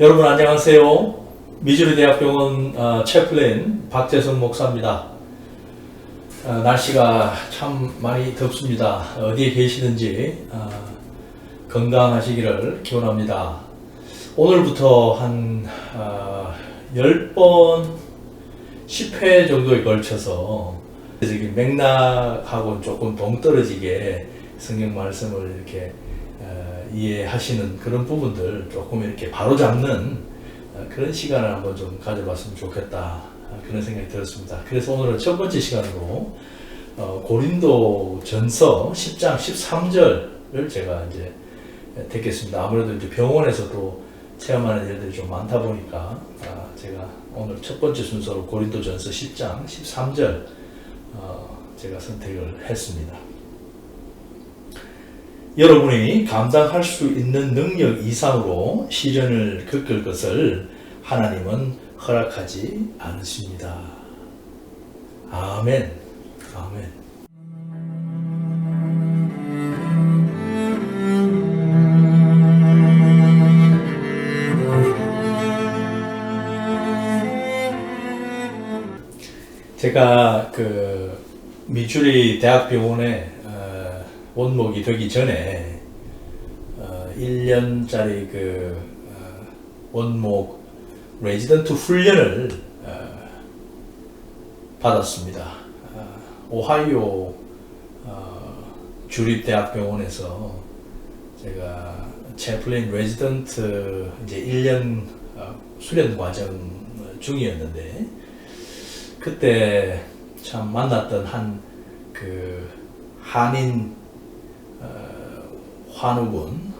여러분 안녕하세요. 미주리 대학병원 채플린 박재성 목사입니다. 날씨가 참 많이 덥습니다. 어디에 계시든지 건강하시기를 기원합니다. 오늘부터 한 10번, 10회 정도에 걸쳐서 맥락하고 조금 동떨어지게 성경 말씀을 이렇게 이해하시는 그런 부분들 조금 이렇게 바로잡는 그런 시간을 한번 좀 가져봤으면 좋겠다, 그런 생각이 들었습니다. 그래서 오늘은 첫 번째 시간으로 고린도 전서 10장 13절을 제가 이제 듣겠습니다. 아무래도 이제 병원에서도 체험하는 일들이 좀 많다 보니까 제가 오늘 첫 번째 순서로 고린도 전서 10장 13절 제가 선택을 했습니다. 여러분이 감당할 수 있는 능력 이상으로 시련을 겪을 것을 하나님은 허락하지 않으십니다. 아멘. 아멘. 제가 그 미주리 대학병원에 원목이 되기 전에 1년짜리 그 원목 레지던트 훈련을 받았습니다. 오하이오 주립대학병원에서 제가 채플린 레지던트 이제 1년 수련 과정 중이었는데, 그때 참 만났던 한 그 한인 환우군,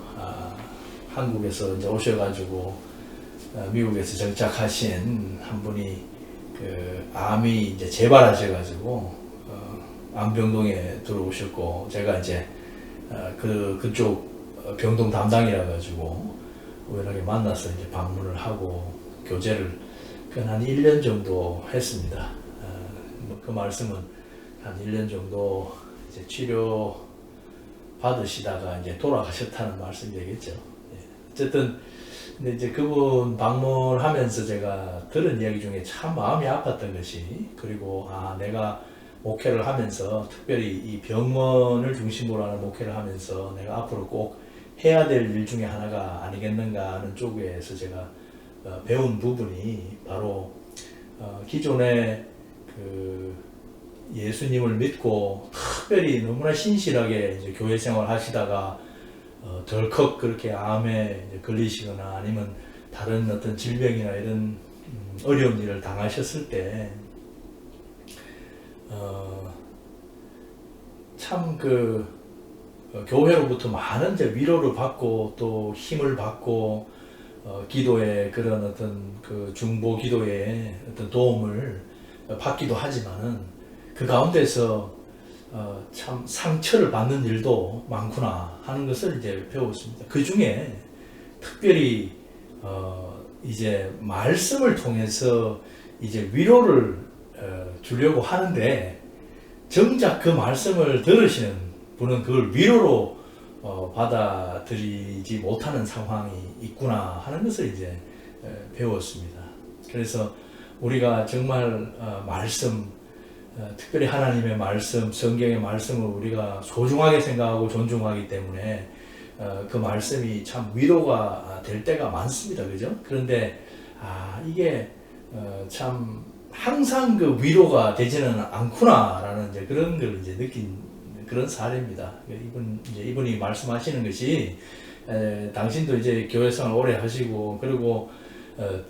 한국에서 이제 오셔가지고 미국에서 정착하신 한 분이 그 암이 이제 재발하셔가지고 암병동에 들어오셨고, 제가 이제 그쪽 병동 담당이라 가지고 우연하게 만나서 이제 방문을 하고 교제를 한 1년 정도 했습니다. 그 말씀은 한 1년 정도 이제 치료 받으시다가 이제 돌아가셨다는 말씀이 되겠죠. 어쨌든 근데 이제 그분 방문하면서 제가 들은 이야기 중에 참 마음이 아팠던 것이, 그리고 내가 목회를 하면서 특별히 이 병원을 중심으로 하는 목회를 하면서 내가 앞으로 꼭 해야 될 일 중에 하나가 아니겠는가 하는 쪽에서 제가 배운 부분이 바로 기존에 그 예수님을 믿고 특별히 너무나 신실하게 이제 교회 생활 하시다가 덜컥 그렇게 암에 이제 걸리시거나 아니면 다른 어떤 질병이나 이런 어려운 일을 당하셨을 때 참 그 교회로부터 많은 이제 위로를 받고 또 힘을 받고 기도에 그런 어떤 그 중보 기도에 어떤 도움을 받기도 하지만은 그 가운데서 참 상처를 받는 일도 많구나 하는 것을 이제 배웠습니다. 그 중에 특별히 이제 말씀을 통해서 이제 위로를 주려고 하는데, 정작 그 말씀을 들으시는 분은 그걸 위로로 받아들이지 못하는 상황이 있구나 하는 것을 이제 배웠습니다. 그래서 우리가 정말 말씀, 특별히 하나님의 말씀, 성경의 말씀을 우리가 소중하게 생각하고 존중하기 때문에 그 말씀이 참 위로가 될 때가 많습니다. 그죠? 그런데 이게 참 항상 그 위로가 되지는 않구나라는 이제 그런 걸 이제 느낀 그런 사례입니다. 이분이 말씀하시는 것이 당신도 이제 교회생활 오래 하시고 그리고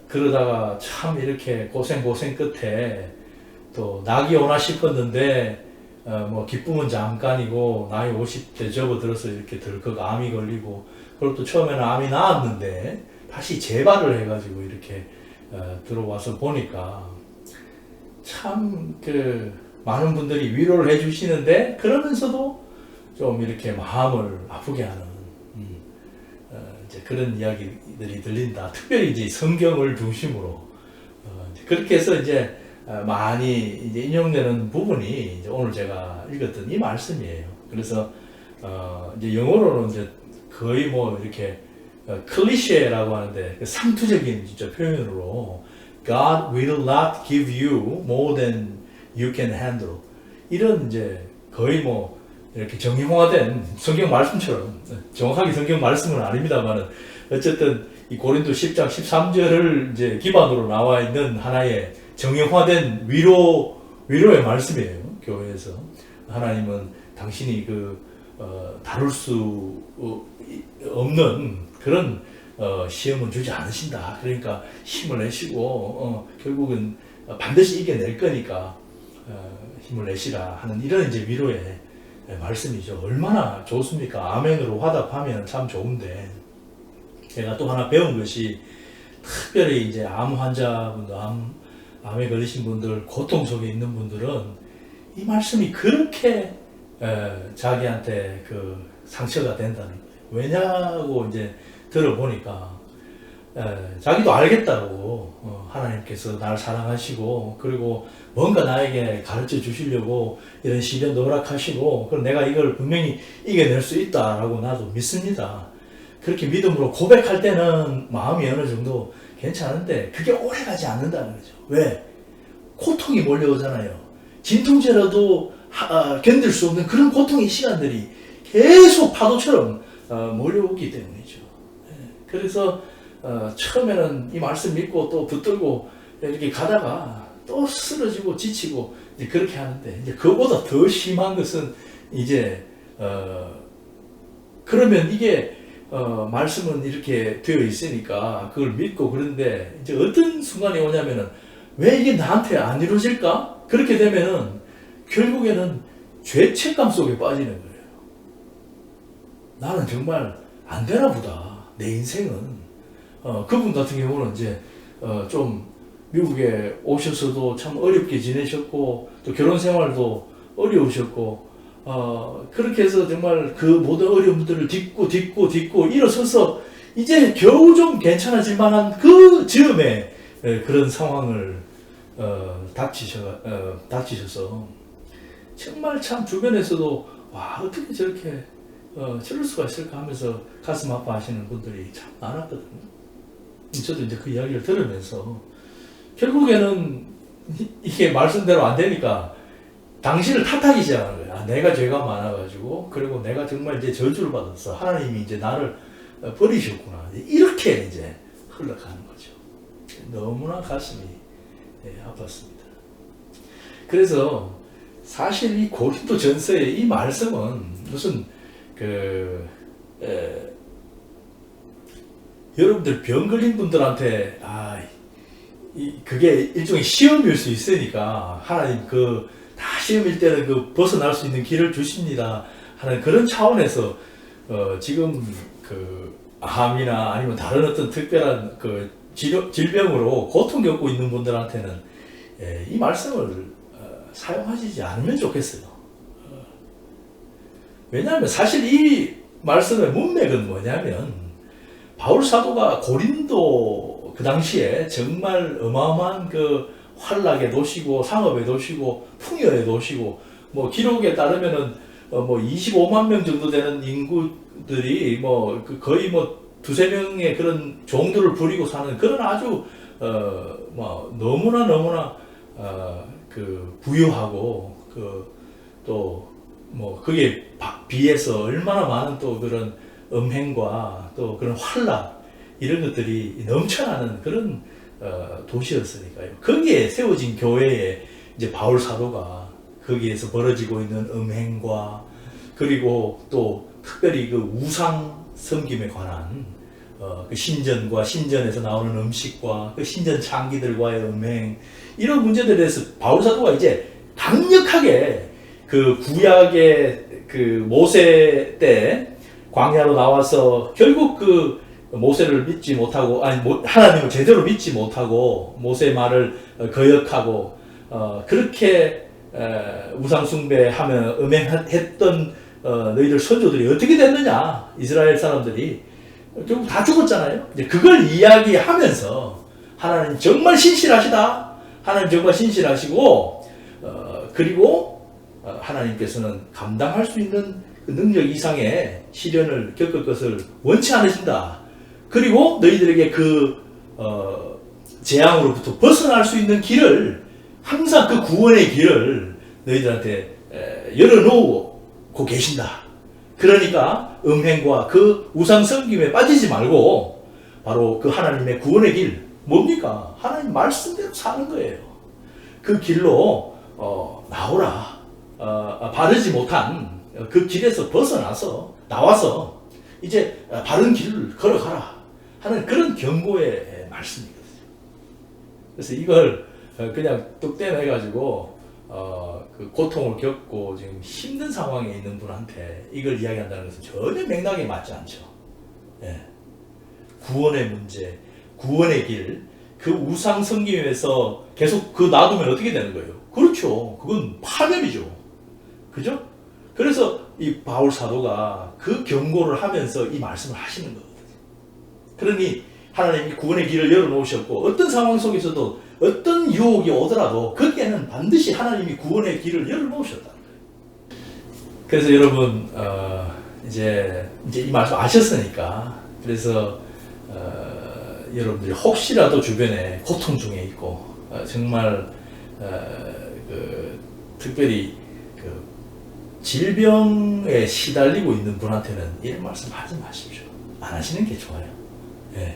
그러다가 참 이렇게 고생 끝에 또 낙이 오나 싶었는데 뭐 기쁨은 잠깐이고 나이 50대 접어들어서 이렇게 덜컥 암이 걸리고, 그리고 또 처음에는 암이 나았는데 다시 재발을 해가지고 이렇게 들어와서 보니까 참 그 많은 분들이 위로를 해주시는데 그러면서도 좀 이렇게 마음을 아프게 하는 이제 그런 이야기들이 들린다. 특별히 이제 성경을 중심으로 그렇게 해서 이제 많이 이제 인용되는 부분이 이제 오늘 제가 읽었던 이 말씀이에요. 그래서 이제 영어로는 이제 거의 뭐 이렇게 클리셰라고 하는데 상투적인 진짜 표현으로 God will not give you more than you can handle. 이런 이제 거의 뭐 이렇게 정형화된 성경 말씀처럼 정확하게 성경 말씀은 아닙니다만은 어쨌든 이 고린도 10장 13절을 이제 기반으로 나와 있는 하나의 정형화된 위로의 말씀이에요. 교회에서 하나님은 당신이 다룰 수 없는 그런 시험은 주지 않으신다. 그러니까 힘을 내시고 결국은 반드시 이겨낼 거니까 힘을 내시라 하는 이런 이제 위로의 말씀이죠. 얼마나 좋습니까? 아멘으로 화답하면 참 좋은데 제가 또 하나 배운 것이 특별히 이제 암 환자분들, 암에 걸리신 분들, 고통 속에 있는 분들은 이 말씀이 그렇게 자기한테 상처가 된다는 거예요. 왜냐고 이제 들어보니까 자기도 알겠다고 하나님께서 나를 사랑하시고 그리고 뭔가 나에게 가르쳐 주시려고 이런 시련도 허락하시고 그럼 내가 이걸 분명히 이겨낼 수 있다라고 나도 믿습니다. 그렇게 믿음으로 고백할 때는 마음이 어느 정도 괜찮은데 그게 오래가지 않는다는 거죠. 왜? 고통이 몰려오잖아요. 진통제라도 견딜 수 없는 그런 고통의 시간들이 계속 파도처럼 몰려오기 때문이죠. 그래서 처음에는 이 말씀 믿고 또 붙들고 이렇게 가다가 또 쓰러지고 지치고 이제 그렇게 하는데 이제 그보다 더 심한 것은 이제 그러면 이게 말씀은 이렇게 되어 있으니까 그걸 믿고 그런데 이제 어떤 순간이 오냐면은 왜 이게 나한테 안 이루어질까? 그렇게 되면은 결국에는 죄책감 속에 빠지는 거예요. 나는 정말 안 되나 보다. 내 인생은. 그분 같은 경우는 이제 좀 미국에 오셔서도 참 어렵게 지내셨고 또 결혼 생활도 어려우셨고 그렇게 해서 정말 그 모든 어려움들을 딛고 일어서서 이제 겨우 좀 괜찮아질 만한 그 즈음에 그런 상황을 닥치셔서 정말 참 주변에서도 와 어떻게 저렇게 저럴 수가 있을까 하면서 가슴 아파하시는 분들이 참 많았거든요. 저도 이제 그 이야기를 들으면서 결국에는 이게 말씀대로 안 되니까 당신을 탓하기 시작하는 거예요. 아, 내가 죄가 많아가지고 그리고 내가 정말 이제 저주를 받았어. 하나님이 이제 나를 버리셨구나. 이렇게 이제 흘러가는 거죠. 너무나 가슴이 아팠습니다. 그래서 사실 이 고린도 전서의 이 말씀은 무슨 여러분들 병 걸린 분들한테 그게 일종의 시험일 수 있으니까 하나님 다 시험일 때는 벗어날 수 있는 길을 주십니다 하는 그런 차원에서 지금 암이나 아니면 다른 어떤 특별한 질병으로 고통 겪고 있는 분들한테는 이 말씀을 사용하시지 않으면 좋겠어요. 왜냐하면 사실 이 말씀의 문맥은 뭐냐면 바울 사도가 고린도 그 당시에 정말 어마어마한 환락의 도시고 상업의 도시고 풍요의 도시고 뭐 기록에 따르면은 25만 명 정도 되는 인구들이 거의 두세 명의 그런 종들을 부리고 사는 그런 아주 너무나 부유하고 그게 비해서 얼마나 많은 또 그런 음행과 또 그런 환락 이런 것들이 넘쳐나는 그런 도시였으니까요. 거기에 세워진 교회에 이제 바울 사도가 거기에서 벌어지고 있는 음행과 그리고 또 특별히 우상 섬김에 관한 신전과 신전에서 나오는 음식과 신전 창기들과의 음행 이런 문제들에 대해서 바울 사도가 이제 강력하게 구약의 모세 때 광야로 나와서 결국 모세를 믿지 못하고 하나님을 제대로 믿지 못하고 모세의 말을 거역하고 그렇게 우상 숭배하며 음행했던 너희들 선조들이 어떻게 됐느냐 이스라엘 사람들이 결국 다 죽었잖아요. 이제 그걸 이야기하면서 하나님 정말 신실하시다. 하나님 정말 신실하시고 그리고 하나님께서는 감당할 수 있는 그 능력 이상의 시련을 겪을 것을 원치 않으신다. 그리고 너희들에게 재앙으로부터 벗어날 수 있는 길을, 항상 그 구원의 길을 너희들한테 열어놓고 계신다. 그러니까 음행과 그 우상 섬김에 빠지지 말고 바로 그 하나님의 구원의 길, 뭡니까? 하나님 말씀대로 사는 거예요. 그 길로 나오라. 바르지 못한 그 길에서 벗어나서 나와서 이제 바른 길을 걸어가라 하는 그런 경고의 말씀이거든요. 그래서 이걸 그냥 뚝 떼내가지고 그 고통을 겪고 지금 힘든 상황에 있는 분한테 이걸 이야기한다는 것은 전혀 맥락에 맞지 않죠. 예. 구원의 문제, 구원의 길, 그 우상 섬김에서 계속 그 놔두면 어떻게 되는 거예요? 그렇죠. 그건 파멸이죠. 그죠? 그래서 이 바울 사도가 그 경고를 하면서 이 말씀을 하시는 거거든요. 그러니 하나님이 구원의 길을 열어놓으셨고 어떤 상황 속에서도 어떤 유혹이 오더라도 거기에는 반드시 하나님이 구원의 길을 열어놓으셨다는 거예요. 그래서 여러분 이제 이 말씀 아셨으니까, 그래서 여러분들이 혹시라도 주변에 고통 중에 있고 정말 특별히 질병에 시달리고 있는 분한테는 이런 말씀 하지 마십시오. 안 하시는 게 좋아요. 예.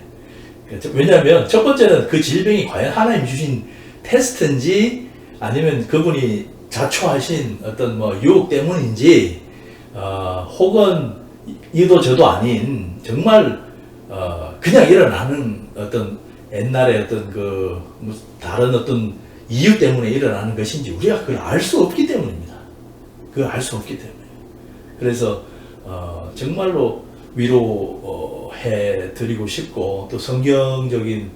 왜냐하면 첫 번째는 그 질병이 과연 하나님 주신 테스트인지 아니면 그분이 자초하신 어떤 유혹 때문인지 혹은 이도 저도 아닌 정말 그냥 일어나는 어떤 옛날에 어떤 다른 어떤 이유 때문에 일어나는 것인지 우리가 그걸 알 수 없기 때문입니다. 그걸 알 수 없기 때문에. 그래서 정말로 위로해 드리고 싶고 또 성경적인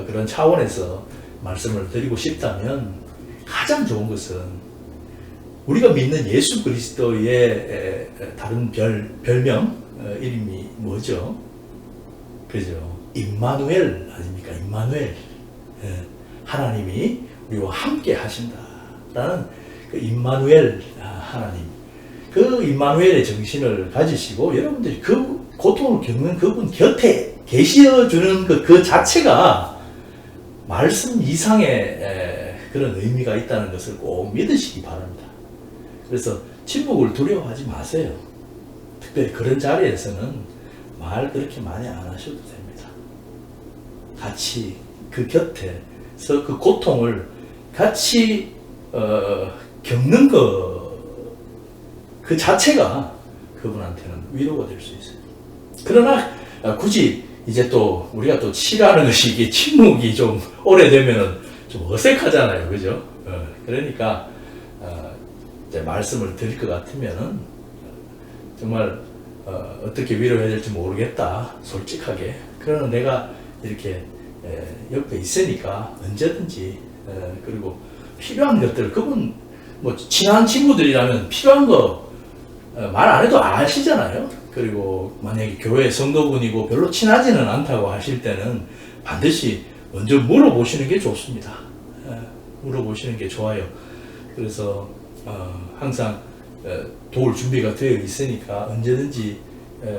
그런 차원에서 말씀을 드리고 싶다면 가장 좋은 것은 우리가 믿는 예수 그리스도의 다른 별명 이름이 뭐죠? 그죠? 임마누엘 아닙니까? 임마누엘. 하나님이 우리와 함께 하신다라는 그 임마누엘 하나님. 그 임마누엘의 정신을 가지시고 여러분들이 그 고통을 겪는 그분 곁에 계셔주는 그 자체가 말씀 이상의 그런 의미가 있다는 것을 꼭 믿으시기 바랍니다. 그래서 침묵을 두려워하지 마세요. 특별히 그런 자리에서는 말 그렇게 많이 안 하셔도 됩니다. 같이 그 곁에서 그 고통을 같이 겪는 그 자체가 그분한테는 위로가 될 수 있어요. 그러나 굳이 이제 또 우리가 또 치라는 것이 이게 침묵이 좀 오래되면은 좀 어색하잖아요. 그죠? 그러니까 이제 말씀을 드릴 것 같으면은 정말 어떻게 위로해야 될지 모르겠다. 솔직하게. 그러나 내가 이렇게 옆에 있으니까 언제든지 그리고 필요한 것들, 그분 친한 친구들이라면 필요한 거 말 안 해도 아시잖아요. 그리고 만약에 교회 성도분이고 별로 친하지는 않다고 하실 때는 반드시 먼저 물어보시는 게 좋습니다. 물어보시는 게 좋아요. 그래서 항상 도울 준비가 되어 있으니까 언제든지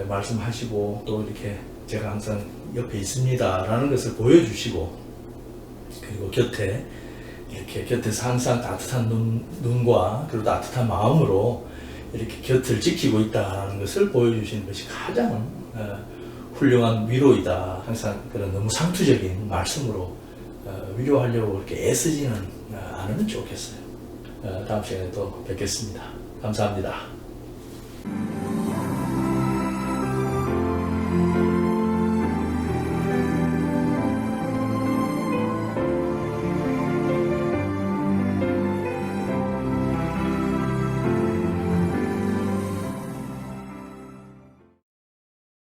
말씀하시고 또 이렇게 제가 항상 옆에 있습니다 라는 것을 보여주시고, 그리고 곁에서 항상 따뜻한 눈과 그리고 따뜻한 마음으로 이렇게 곁을 지키고 있다는 것을 보여주시는 것이 가장 훌륭한 위로이다. 항상 그런 너무 상투적인 말씀으로 위로하려고 그렇게 애쓰지는 않으면 좋겠어요. 다음 시간에 또 뵙겠습니다. 감사합니다.